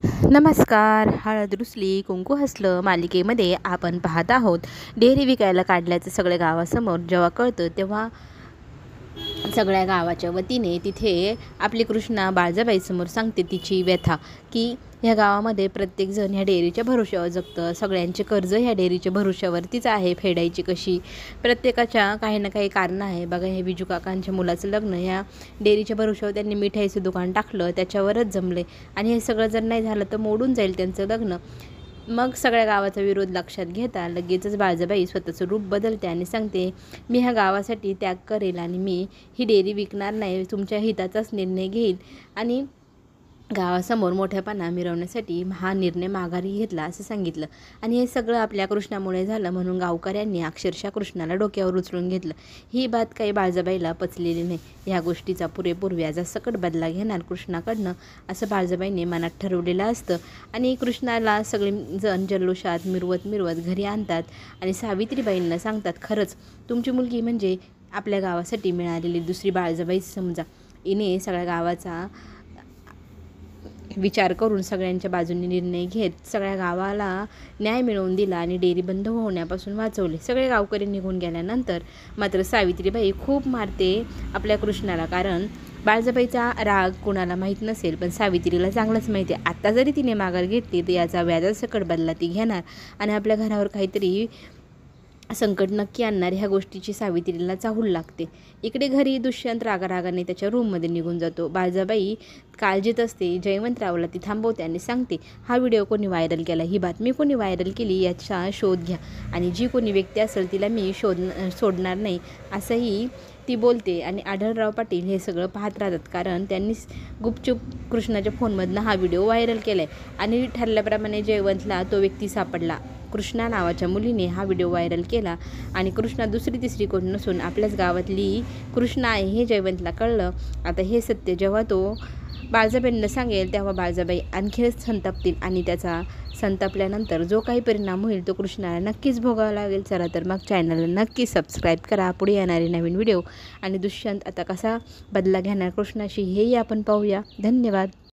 नमस्कार. हळद रुसली कुंकू हसलं मालिकेमध्ये आपण पाहत आहोत. डेअरी विकायला काढल्याचं सगळ्या गावासमोर जेव्हा कळतं तेव्हा सगळ्या गावाच्या वतीने तिथे आपली कृष्णा बाळजाबाईसमोर सांगते तिची व्यथा की ह्या गावामध्ये प्रत्येकजण ह्या डेअरीच्या भरोश्यावर जगतं. सगळ्यांचे कर्ज ह्या डेअरीच्या भरोश्यावरतीच आहे. फेडायची कशी, प्रत्येकाच्या काही ना काही कारणं आहे. बघा, हे विजू काकांच्या मुलाचं लग्न ह्या डेअरीच्या भरोश्यावर त्यांनी मिठाईचं दुकान टाकलं, त्याच्यावरच जमले आणि हे सगळं जर नाही झालं तर मोडून जाईल त्यांचं लग्न. मग सगळ्या गावाचा विरोध लक्षात घेता लगेचच बाळजाबाई स्वतःचं रूप बदलते आणि सांगते, मी ह्या गावासाठी त्याग करेल आणि मी ही डेअरी विकणार नाही, तुमच्या हिताचाच निर्णय घेईल आणि गावासमोर मोठेपणा मिरवण्यासाठी हा निर्णय माघारी घेतला असं सांगितलं. आणि हे सगळं आपल्या कृष्णामुळे झालं म्हणून गावकऱ्यांनी अक्षरशः कृष्णाला डोक्यावर उचलून घेतलं. ही बात काही बाळजाबाईला पचलेली नाही. ह्या गोष्टीचा पुरेपूर व्याजासकट बदला घेणार कृष्णाकडनं असं बाळजाबाईने मनात ठरवलेलं असतं. आणि कृष्णाला सगळेजण जल्लोषात मिरवत घरी आणतात आणि सावित्रीबाईंना सांगतात, खरंच तुमची मुलगी म्हणजे आपल्या गावासाठी मिळालेली दुसरी बाळजाबाई समजा. हिने सगळ्या गावाचा विचार करून सगळ्यांच्या बाजूने निर्णय घेत सगळ्या गावाला न्याय मिळवून दिला आणि डेअरी बंद होण्यापासून वाचवले. सगळे गावकरी निघून गेल्यानंतर मात्र सावित्रीबाई खूप मारते आपल्या कृष्णाला. कारण बाळजाबाईचा राग कोणाला माहीत नसेल, पण सावित्रीला चांगलंच माहिती आहे. आत्ता जरी तिने माघार घेतली तर याचा व्याजासकट बदला ती घेणार आणि आपल्या घरावर काहीतरी संकट नक्की आणणार ह्या गोष्टीची सावित्रीला चाहूल लागते. इकडे घरी दुष्यंत रागारागाने त्याच्या रूममध्ये निघून जातो. बाळजाबाई काळजीत असते. जयवंतरावला ती थांबवते आणि सांगते, हा व्हिडिओ कोणी व्हायरल केला, ही बातमी कोणी व्हायरल केली याचा शोध घ्या आणि जी कोणी व्यक्ती असेल तिला मी सोडणार नाही असंही ती बोलते. आणि आढळराव पाटील हे सगळं पाहत राहतात, कारण त्यांनीच गुपचूप कृष्णाच्या फोनमधनं हा व्हिडिओ व्हायरल केला आहे आणि ठरल्याप्रमाणे जयवंतला तो व्यक्ती सापडला. कृष्णा नावाच्या मुलीने हा व्हिडिओ व्हायरल केला आणि कृष्णा दुसरी तिसरी कोण नसून आपल्याच गावातली कृष्णा आहे हे जयवंतला कळलं. आता हे सत्य जेव्हा तो बाळजाबाईंना सांगेल तेव्हा बाळजाबाई आणखीनच संतापतील आणि त्याचा संतापल्यानंतर जो काही परिणाम होईल तो कृष्णाला नक्कीच भोगावा लागेल. चला तर मग चॅनलला नक्की सबस्क्राईब करा. पुढे येणारे नवीन व्हिडिओ आणि दुष्यंत आता कसा बदला घेणार कृष्णाशी हेही आपण पाहूया. धन्यवाद.